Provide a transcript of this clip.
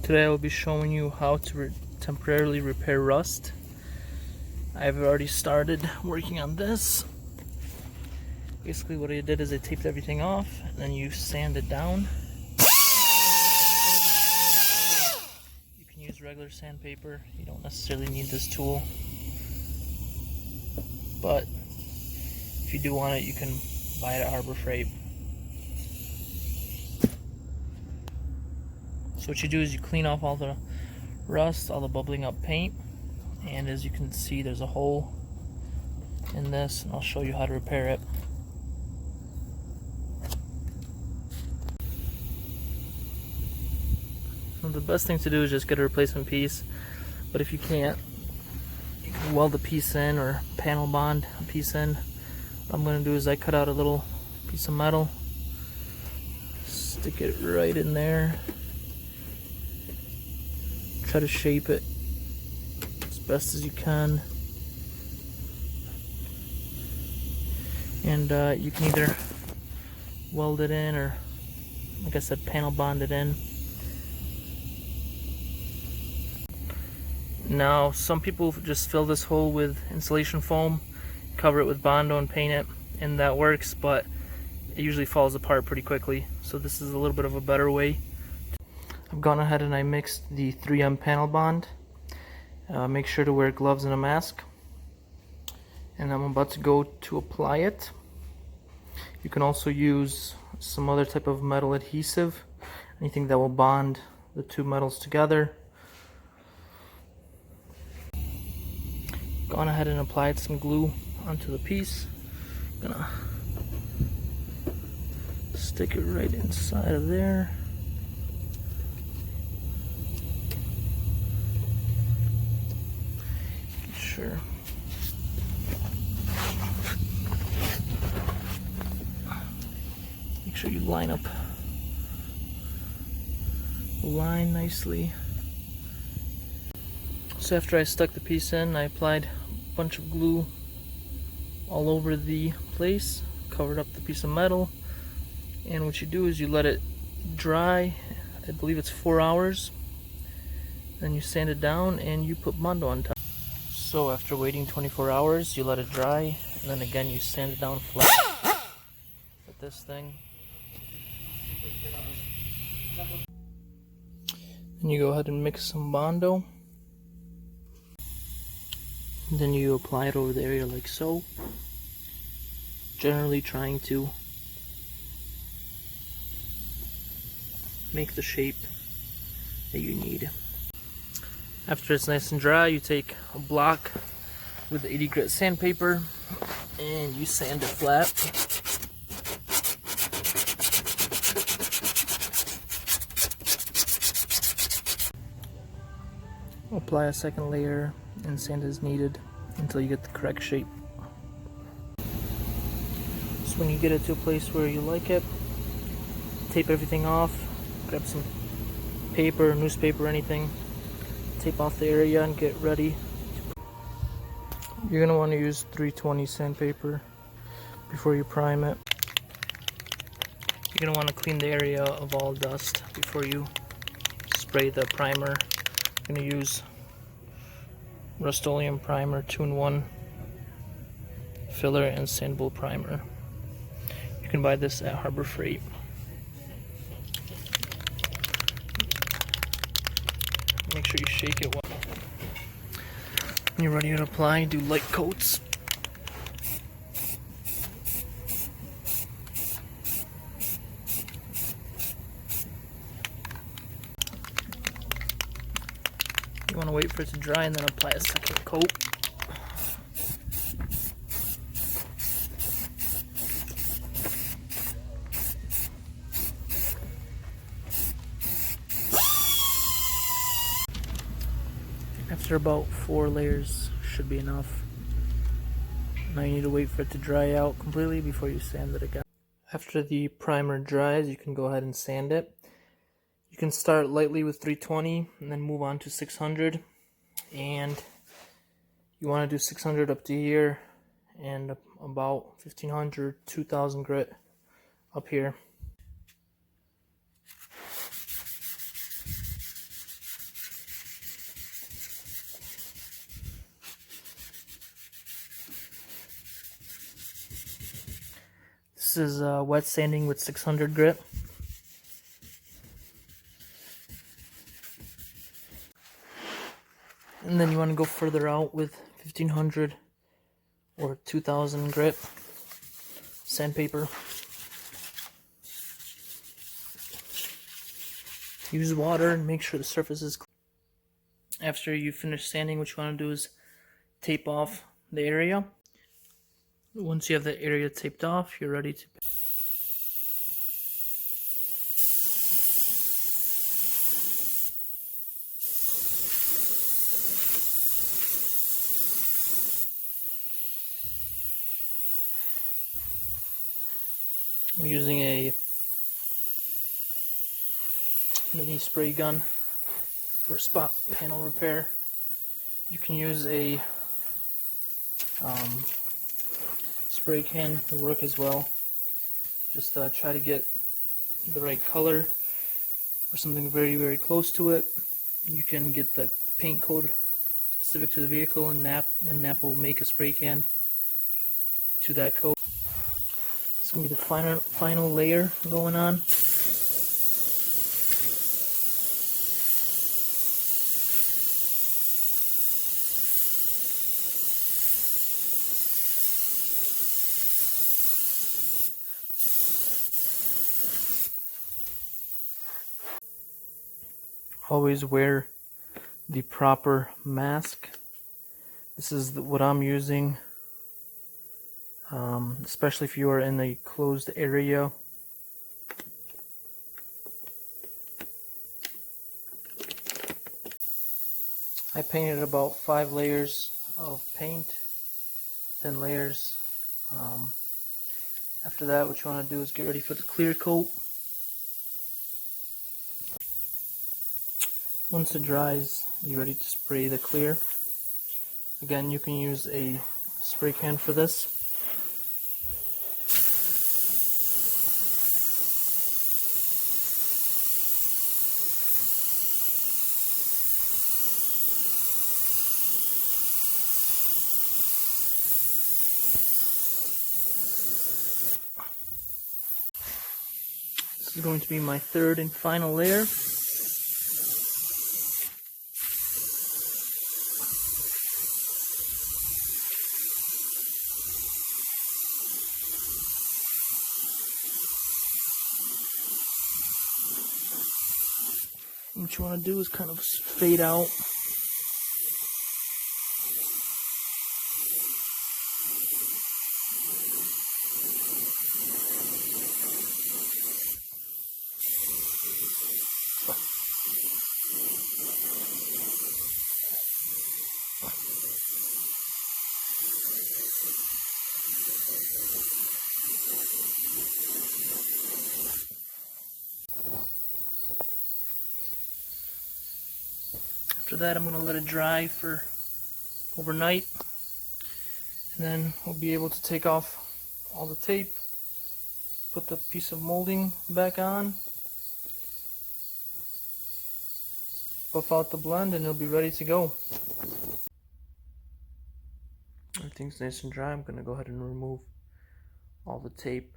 Today I will be showing you how to temporarily repair rust. I've already started working on this. Basically what I did is I taped everything off and then you sand it down. You can use regular sandpaper, you don't necessarily need this tool. But if you do want it, you can buy it at Harbor Freight. So what you do is you clean off all the rust, all the bubbling up paint, and as you can see there's a hole in this, and I'll show you how to repair it. So the best thing to do is just get a replacement piece, but if you can't, you can weld a piece in or panel bond a piece in. What I'm going to do is I cut out a little piece of metal, stick it right in there, try to shape it as best as you can, and you can either weld it in or, like I said, panel bond it in. Now some people just fill this hole with insulation foam, cover it with Bondo and paint it, and that works, but it usually falls apart pretty quickly, so this is a little bit of a better way. I've gone ahead and I mixed the 3M panel bond. Make sure to wear gloves and a mask, and I'm about to go to apply it. You can also use some other type of metal adhesive, anything that will bond the two metals together. Gone ahead and applied some glue onto the piece. Gonna stick it right inside of there. Sure. Make sure you line up the line nicely. So after I stuck the piece in, I applied a bunch of glue all over the place, covered up the piece of metal, and what you do is you let it dry. I believe it's 4 hours. Then you sand it down and you put Bondo on top. So after waiting 24 hours, you let it dry, and then again you sand it down flat with this thing. Then you go ahead and mix some Bondo. And then you apply it over the area like so, generally trying to make the shape that you need. After it's nice and dry, you take a block with 80 grit sandpaper and you sand it flat. Apply a second layer and sand as needed until you get the correct shape. So when you get it to a place where you like it, tape everything off, grab some paper, newspaper, anything, tape off the area and get ready. You're going to want to use 320 sandpaper before you prime it. You're going to want to clean the area of all dust before you spray the primer. I'm going to use Rust-Oleum primer, 2-in-1 filler and sandable primer. You can buy this at Harbor Freight. Make sure you shake it well. When you're ready to apply, do light coats. You want to wait for it to dry and then apply a second coat. After about 4 layers should be enough. Now you need to wait for it to dry out completely before you sand it again. After the primer dries, you can go ahead and sand it. You can start lightly with 320 and then move on to 600, and you want to do 600 up to here and about 1500, 2000 grit up here. This is wet sanding with 600 grit. And then you want to go further out with 1500 or 2000 grit sandpaper. Use water and make sure the surface is clean. After you finish sanding, what you want to do is tape off the area. Once you have the area taped off, you're ready to I'm using a mini spray gun for spot panel repair. You can use a spray can to work as well. Just try to get the right color or something very close to it. You can get the paint code specific to the vehicle, and NAP will make a spray can to that code. It's going to be the final layer going on. Always wear the proper mask. This is what I'm using, especially if you are in a closed area. I painted about 5 layers of paint, 10 layers. After that, what you want to do is get ready for the clear coat. Once it dries, you're ready to spray the clear. Again, you can use a spray can for this. This is going to be my third and final layer. What you want to do is kind of fade out. After that, I'm going to let it dry for overnight, and then we'll be able to take off all the tape, put the piece of molding back on, buff out the blend, and it'll be ready to go. Everything's nice and dry. I'm going to go ahead and remove all the tape